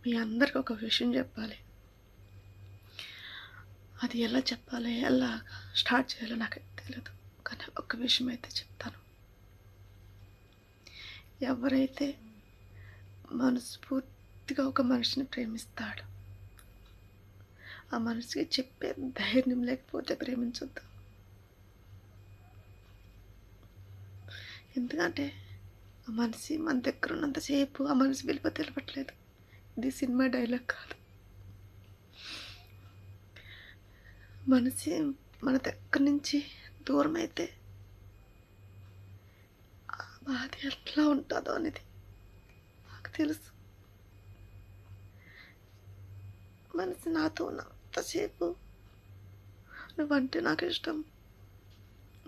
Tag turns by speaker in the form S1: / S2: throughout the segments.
S1: మీ అందరికి ఒక విషయం చెప్పాలి. అది ఎలా చెప్పాలి, ఎలా స్టార్ట్ చేయాలో నాకైతే తెలియదు. కానీ ఒక్క విషయం అయితే చెప్తాను. ఎవరైతే మనస్ఫూర్తిగా ఒక మనిషిని ప్రేమిస్తాడో, ఆ మనిషికి చెప్పే ధైర్యం లేకపోతే ప్రేమించొద్దు. ఎందుకంటే ఆ మనిషి మన దగ్గర ఉన్నంతసేపు ఆ మనిషి విలువ తెలవట్లేదు. ఇది సినిమా డైలాగ్ కాదు. మనిషి మన దగ్గర నుంచి దూరం అయితే ఆ బాధ ఎట్లా ఉంటుందో అనేది నాకు తెలుసు. మనిషి నాతో ఉన్నంతసేపు నువ్వంటే నాకు ఇష్టం,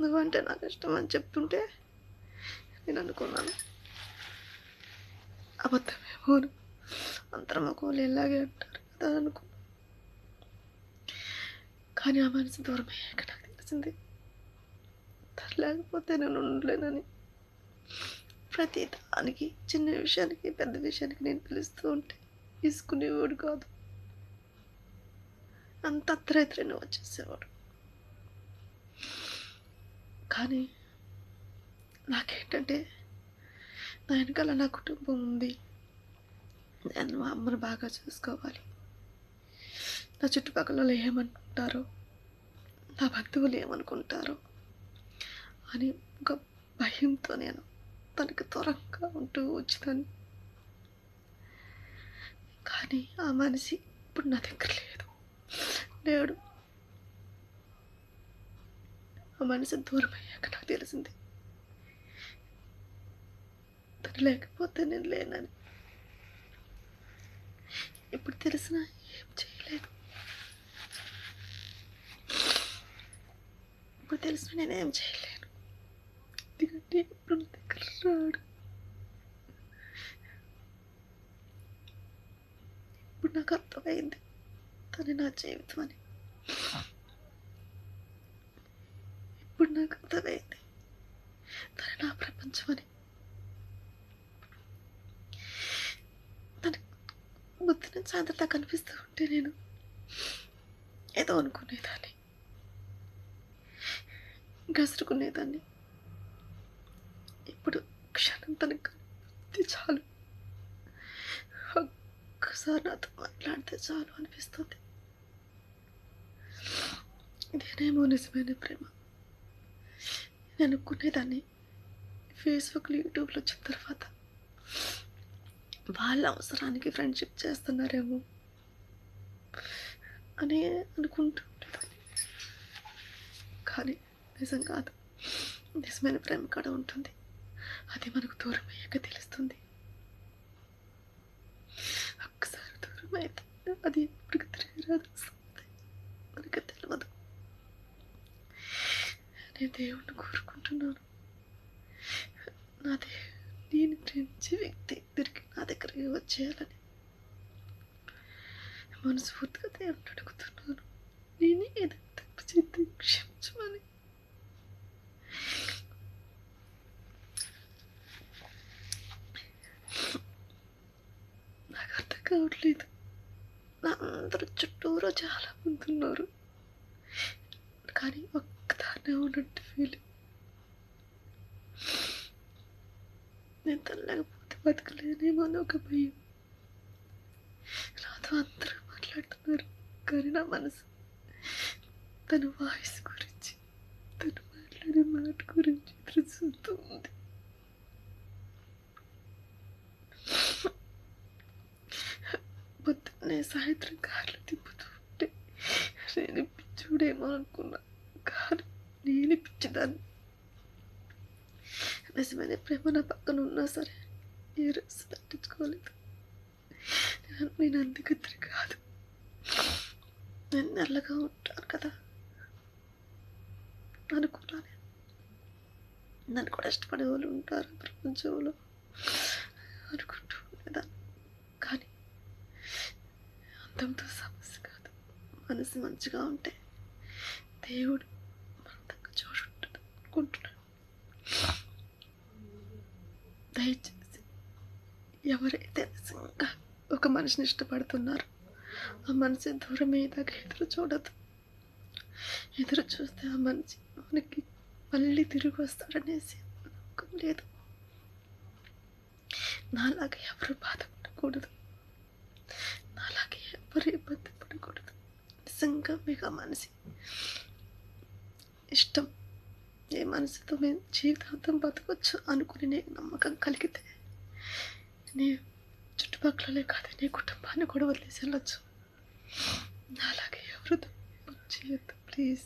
S1: నువ్వంటే నాకు ఇష్టం అని చెప్తుంటే నేను అనుకున్నాను, అబద్ధమేమో, అందరం ఒకళ్ళు ఇలాగే అంటారు కదా అనుకున్నాను. కానీ ఆ మనసు దూరం అయ్యాక నాకు తెలిసింది తను లేకపోతే నేను ఉండలేనని. ప్రతి దానికి, చిన్న విషయానికి పెద్ద విషయానికి నేను పిలుస్తూ ఉంటే తీసుకునేవాడు కాదు. అంత అర్ధరాత్రినే వచ్చేసేవాడు. కానీ నాకేంటంటే నా వెనకాల నా కుటుంబం ఉంది, నేను మా అమ్మను బాగా చూసుకోవాలి, నా చుట్టుపక్కల ఏమనుకుంటారో, నా బంధువులు ఏమనుకుంటారో అని ఒక భయంతో నేను తనకి దూరంగా ఉంటూ వచ్చేదాన్ని. కానీ ఆ మనిషి ఇప్పుడు నా దగ్గర లేడు. ఆ మనిషి దూరం అయ్యాక నాకు తెలిసింది తను లేకపోతే నేను లేనని. ఇప్పుడు తెలిసినా ఏం చేయలేదు. ఇప్పుడు తెలిసిన నేనేం చేయలేను. ఎందుకంటే ఇప్పుడు నా దగ్గర రాడు. ఇప్పుడు నాకు అర్థమైంది తను నా జీవితం అని. ఇప్పుడు నాకు అర్థమైంది తను నా ప్రపంచం అని. తన బుద్ధి నుంచి అంతటా కనిపిస్తూ ఉంటే నేను ఏదో అనుకునేదాన్ని, గసురుకునేదాన్ని. ఇప్పుడు క్షణం తనకు కనిపిస్తే చాలు, ఒక్కసారి నాతో మాట్లాడితే చాలు అనిపిస్తుంది. ఇదేనేమో నిజమైన ప్రేమ. నేను అనుకునేదాన్ని ఫేస్బుక్లో, యూట్యూబ్లో వచ్చిన తర్వాత వాళ్ళ అవసరానికి ఫ్రెండ్షిప్ చేస్తున్నారేమో అని అనుకుంటూ ఉండేదాన్ని. కానీ నిజం కాదు. నిజమైన ప్రేమ కాడ ఉంటుంది. అది మనకు దూరం అయ్యాక తెలుస్తుంది. ఒక్కసారి దూరం అయితే అది ఎప్పటికి తిరిగి రాదు, మనకు తెలియదు. నేను దేవుణ్ణి కోరుకుంటున్నాను, నేను ప్రేమించే వ్యక్తి తిరిగి నా దగ్గరికి వచ్చేయాలని మనస్ఫూర్తిగా దేవుణ్ణి అడుగుతున్నాను. నేనే ఏదైనా తప్పు చేస్తే క్షమించమని. నాకు అర్థం కావట్లేదు. నా అందరూ చుట్టూరు చాలా మంది ఉన్నారు, కానీ ఒక్కదాన్నే ఉన్నట్టు ఫీల్. నేను తను లేకపోతే బతకలేనేమో అని ఒక భయం. నాతో అందరూ మాట్లాడుతున్నారు, కానీ నా మనసు తన వాయిస్ గురించి, తను మాట్లాడే మాట గురించి ఎదురు చూస్తూ ఉంది. పొద్దున్నే సాయంత్రం కార్లు తిప్పుతూ ఉంటే నేను పిచ్చోడేమో అనుకున్నా, కానీ నేను పిచ్చిదాన్ని. నిజమైన ప్రేమ నా పక్కన ఉన్నా సరే ఏ రోజు తట్టించుకోలేదు. నేను అందుకు కాదు, నేను నల్లగా ఉంటాను కదా అనుకున్నాను. నన్ను కూడా ఇష్టపడే వాళ్ళు ఉంటారు ప్రపంచంలో అనుకుంటూ ఉండేదాన్ని. కానీ అంతంతో సమస్య కాదు. మనసు మంచిగా ఉంటే దేవుడు మన దగ్గర చోటు ఉంటుంది అనుకుంటున్నాను. దయచేసి ఎవరైతే నిజంగా ఒక మనిషిని ఇష్టపడుతున్నారు. ఆ మనిషి దూరమయ్యేదాకా ఎదురు చూడొద్దు. ఎదురు చూస్తే ఆ మనిషి మనకి మళ్ళీ తిరిగి వస్తాడనేసి నమ్మకం లేదు. నాలాగా ఎవరు బాధపడకూడదు. నాలాగే ఎవరు ఇబ్బంది పడకూడదు. నిజంగా మీకు ఆ మనిషి ఇష్టం, ఏ మనసుతో మేము జీవితాంతం బతకొచ్చు అనుకుని నీకు నమ్మకం కలిగితే నీ చుట్టుపక్కలే కాదు, నీ కుటుంబాన్ని కూడా వదిలేసి వెళ్ళొచ్చు. అలాగే ఎవరు చేయొద్దు ప్లీజ్.